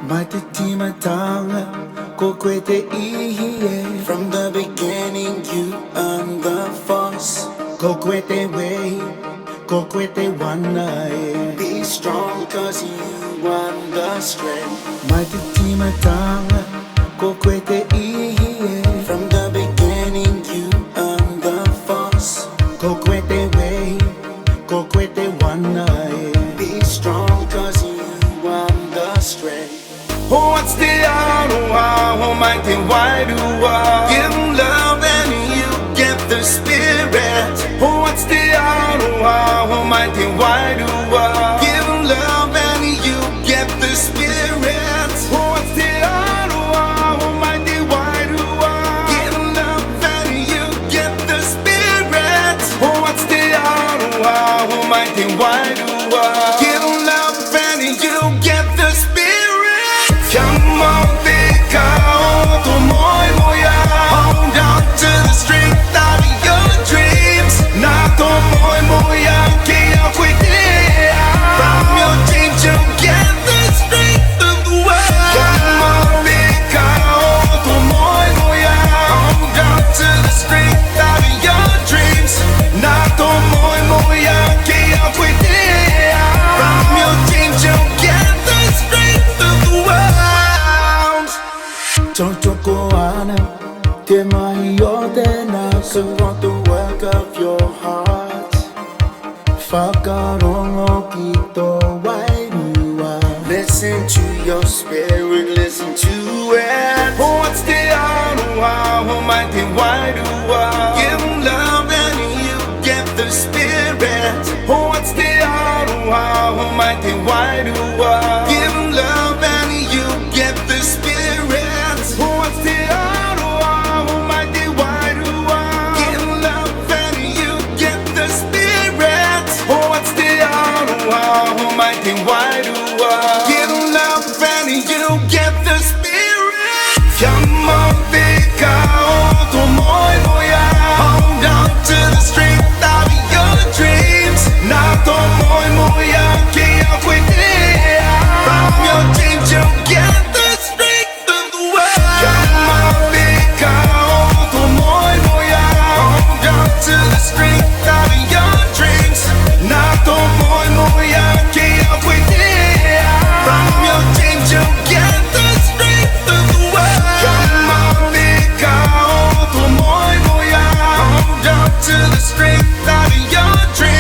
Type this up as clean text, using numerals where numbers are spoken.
Matiti matanga, kokwete ihiye. From the beginning you earned the force. Kokwete way, kokwete wanae. Be strong cause you want the strength. Matiti matanga, kokwete ihiye. From the beginning you earned the force. Kokwete way, kokwete wanae. Be strong cause you want the strength. Oh, what's the oh, mighty Wairua. Give love and you get the spirit. Oh, what's the oh, mighty Wairua. Give love and you get the spirit. Oh, what's the oh, mighty Wairua. Give love and you get the spirit. Oh, what's the oh, mighty Wairua. Give love and you get the spirit. Come on, think out to moi moya. Hold on to the strength of your dreams. Not to moi moya, can't quit it. From your dreams you get the strength of the world. Come on, think out to moi moya. Hold on to the strength of your dreams. Not to moi moya, can't quit it. From your dreams you get the strength of the world. Chochokoana, te mahi o te naka. Want the work of your heart. Whakarongo ki tō Wairua. Listen to your spirit, listen to it. Oh, what's the oh, mighty Wairua. Give love and you get the spirit. Oh, what's the oh, mighty Wairua. Give love and you get the spirit. Oh, what's the oh, mighty Wairua. Give love and you get the spirit. Oh, what's the oh, mighty Wairua. Give love and you get the spirit. Come on, think out to moi moya. Hold on to the strength of your dreams. Not to moi moya, can't quit it. From your dreams you get the strength of the world. Come on, think out to moi moya. Hold on to the strength of your dreams. Not to moi moya, can't quit it. From your dreams you get the strength of the world. Come on, think out to moi moya. Hold on to the strength of your dreams.